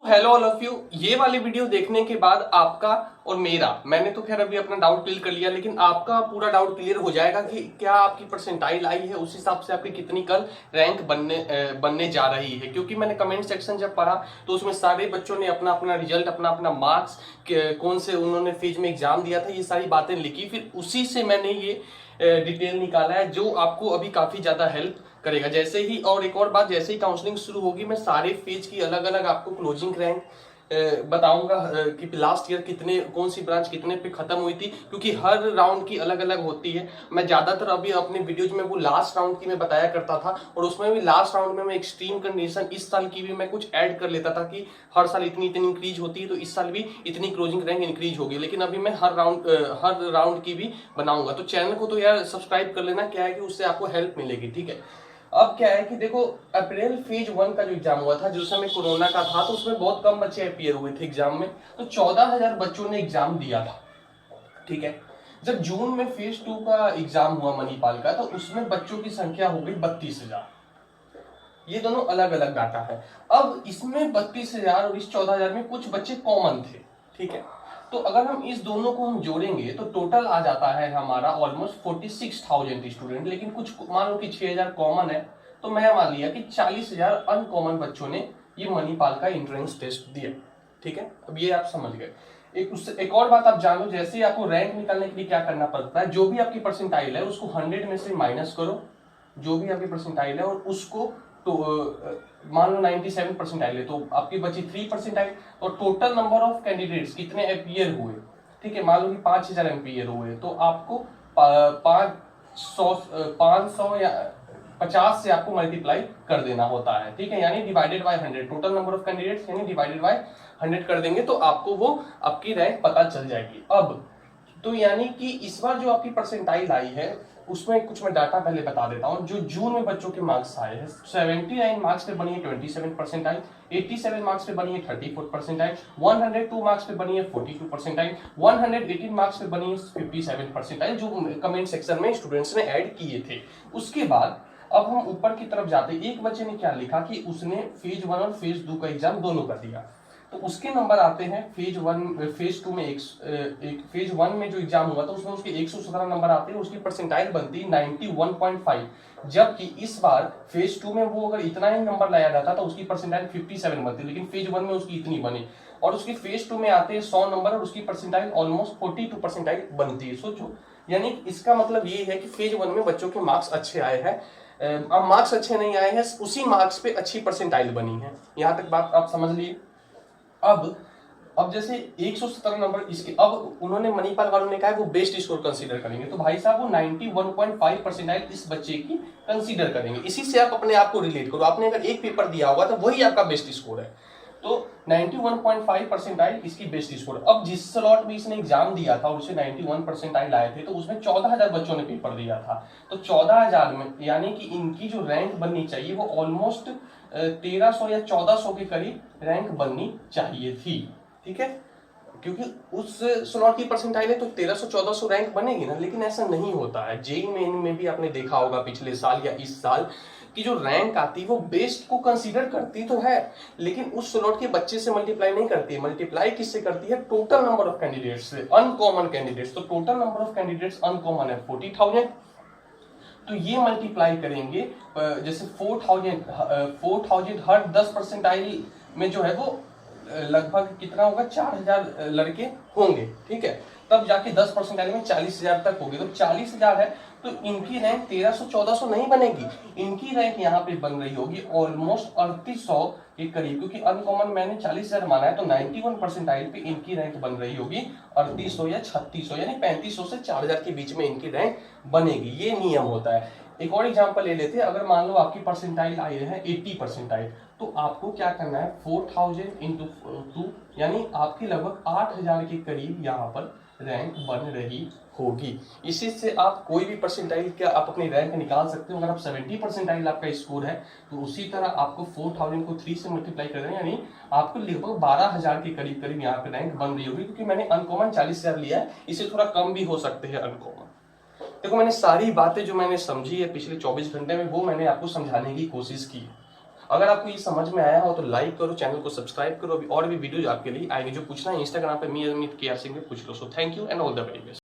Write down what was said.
Hello all of you. ये वाली video देखने के बाद आपका और मेरा, मैंने तो खैर अभी अपना डाउट क्लियर कर लिया, लेकिन आपका पूरा डाउट क्लियर हो जाएगा कि क्या आपकी परसेंटाइल आई है, उस हिसाब से आपकी कितनी कल रैंक बनने जा रही है। क्योंकि मैंने कमेंट सेक्शन जब पढ़ा तो उसमें सारे बच्चों ने अपना अपना रिजल्ट, अपना अपना मार्क्स, कौन से उन्होंने फेज में एग्जाम दिया था, ये सारी बातें लिखी। फिर उसी से मैंने ये डिटेल निकाला है जो आपको अभी काफी ज्यादा हेल्प करेगा। जैसे ही, और एक और बात, जैसे ही काउंसलिंग शुरू होगी मैं सारे फेज की अलग अलग आपको क्लोजिंग रैंक बताऊंगा कि लास्ट ईयर कितने, कौन सी ब्रांच कितने पे खत्म हुई थी, क्योंकि हर राउंड की अलग अलग होती है। मैं ज्यादातर अभी अपने वीडियोज में वो लास्ट राउंड की मैं बताया करता था, और उसमें भी लास्ट राउंड में मैं एक्सट्रीम कंडीशन इस साल की भी मैं कुछ ऐड कर लेता था कि हर साल इतनी इतनी इंक्रीज होती है तो इस साल भी इतनी क्लोजिंग रैंक इंक्रीज होगी। लेकिन अभी मैं हर राउंड की भी बनाऊंगा। तो चैनल को तो यार सब्सक्राइब कर लेना, क्या है कि उससे आपको हेल्प मिलेगी। ठीक है, अब क्या है कि देखो, अप्रैल फेज 1 का जो एग्जाम हुआ था, जो समय कोरोना का था, तो उसमें बहुत कम बच्चे अपियर हुए थे एग्जाम में। तो 14,000 बच्चों ने एग्जाम दिया था। ठीक है, जब जून में फेज 2 का एग्जाम हुआ मणिपाल का, तो उसमें बच्चों की संख्या हो गई 32,000। ये दोनों अलग अलग डाटा है। अब इसमें 32,000 और इस 14,000 में कुछ बच्चे कॉमन थे। ठीक है, तो अगर हम इस दोनों को हम जोड़ेंगे तो टोटल आ जाता है हमारा ऑलमोस्ट 46,000 स्टूडेंट। लेकिन कुछ मान लो कि 6,000 कॉमन है, तो मैं मान लिया कि 40,000 अनकॉमन बच्चों ने ये मणिपाल का एंट्रेंस टेस्ट दिया। ठीक है, अब ये आप समझ गए। एक और बात आप जान लो, जैसे ही आपको रैंक निकालने के लिए क्या करना पड़ता है, जो भी आपकी परसेंटाइल है उसको 100 में से माइनस करो, जो भी आपकी परसेंटाइल है, और उसको तो मान लो 97 परसेंटाइल है तो आपकी बची 3 परसेंटाइल। और टोटल नंबर ऑफ कैंडिडेट्स कितने अपियर हुए, ठीक है, मान लो कि 5,000 अपियर हुए, तो आपको 500 या 50 से आपको मल्टीप्लाई कर देना होता है। ठीक है, यानी divided by 100, total number of candidates यानी डिवाइडेड बाय 100 कर देंगे तो आपको वो आपकी रैंक पता चल जाएगी। अब तो यानी कि इस बार जो आपकी परसेंटाइल आई है उसमें कुछ मैं डाटा पहले बता देता हूं। जो जून में बच्चों के मार्क्स आए हैं, 79 मार्क्स पे बनी है 27 परसेंटाइल, 87 मार्क्स पे बनी है 34 परसेंटाइल, 102 मार्क्स पे बनी है 42 परसेंटाइल, 118 मार्क्स पे बनी है 57 परसेंटाइल, जो कमेंट सेक्शन में स्टूडेंट्स ने ऐड किए थे। उसके बाद अब हम ऊपर की तरफ जाते, एक बच्चे ने क्या लिखा कि उसने फेज 1 और फेज 2 का एग्जाम दोनों कर दिया, तो उसके नंबर आते हैं फेज 1, फेज 2 में एक फेज 1 में जो एग्जाम हुआ था उसमें उसके 117 नंबर आते हैं, उसकी परसेंटाइल बनती है 91.5। जबकि इस बार फेज 2 में वो अगर इतना ही नंबर लाया जाता तो उसकी परसेंटाइल 57 बनती, लेकिन फेज 1 में उसकी इतनी बनी। और उसकी फेज 2 में आते हैं 100 नंबर और उसकी परसेंटाइल ऑलमोस्ट 42 परसेंटाइल बनती है। सोचो, यानी इसका मतलब ये है कि फेज 1 में बच्चों के मार्क्स अच्छे आए हैं। अब मार्क्स अच्छे नहीं आए हैं, उसी मार्क्स पे अच्छी परसेंटाइल बनी है। यहां तक बात आप समझ लिए। अब जैसे 117 नंबर इसके, अब उन्होंने मणिपाल वालों ने कहा है वो बेस्ट स्कोर कंसीडर करेंगे, तो भाई साहब वो 91.5 परसेंटाइल इस बच्चे की कंसीडर करेंगे। इसी से आप अपने आप को रिलेट करो, आपने अगर एक पेपर दिया होगा तो वही आपका बेस्ट स्कोर है, तो 91.5 परसेंटाइल इसकी बेस्ट स्कोर। अब जिस स्लॉट में इसने एग्जाम दिया था और उसे 91 परसेंटाइल आए थे, तो उसमें 14,000 बच्चों ने पेपर दिया था। तो 14,000 में यानी कि इनकी जो रैंक बननी चाहिए वो ऑलमोस्ट 1300 या 1400 के करीब रैंक बननी चाहिए थी। ठीक है, क्योंकि उस स्लॉट की परसेंटाइल है तो 1300-1400 रैंक बनेगी ना। लेकिन ऐसा नहीं होता है। जेईई मेन में भी आपने देखा होगा पिछले साल या इस साल की जो रैंक आती है वो बेस्ट को कंसीडर करती तो है, लेकिन उस स्लॉट के बच्चे से मल्टीप्लाई नहीं करती है। मल्टीप्लाई किससे करती है? टोटल नंबर ऑफ कैंडिडेट्स से, अनकॉमन कैंडिडेट्स। तो total number of candidates uncommon है 40,000, तो ये मल्टीप्लाई करेंगे जैसे 4,000 हर 10 परसेंटाइल में जो है वो लगभग कितना होगा, 4,000 लड़के होंगे। ठीक है, तब जाके 10 परसेंटाइल में 40,000 तक होगी। तो 40,000 है तो इनकी रैंक 1300-1400 नहीं बनेगी, इनकी रैंक यहाँ पे बन रही होगी ऑलमोस्ट 3800 के करीब, क्योंकि अनकॉमन मैंने 40,000 माना है, तो 91 परसेंटाइल पे इनकी रैंक बन रही होगी 3800 या 3600, यानी 3500 से 4,000 के बीच में इनकी रैंक बनेगी। ये नियम होता है। एक और एग्जांपल ले लेते हैं, अगर मान लो आपकी परसेंटाइल आई है 80 परसेंटाइल, तो आपको क्या करना है, 4,000 इंटू 2, यानी आपकी लगभग 8,000 के करीब यहाँ पर रैंक बन रही होगी। इसी से आप कोई भी परसेंटाइल का आप अपनी रैंक निकाल सकते हो। अगर आप 70 परसेंटाइल आपका स्कोर है तो उसी तरह आपको 4,000 को 3 से मल्टीप्लाई कर देना, यानी आपको लगभग 12,000 के करीब करीब यहाँ पे रैंक बन रही होगी। क्योंकि मैंने अनकॉमन 40,000 लिया है, इससे थोड़ा कम भी हो सकते हैं अनकॉमन। देखो, मैंने सारी बातें जो मैंने समझी है पिछले 24 घंटे में वो मैंने आपको समझाने की कोशिश की। अगर आपको ये समझ में आया हो तो लाइक करो, चैनल को सब्सक्राइब करो, अभी और भी वीडियोज आपके लिए आएंगे। जो पूछना है इंस्टाग्राम पे मी अमित KR सिंह पे पूछ लो। So thank you and all the very best.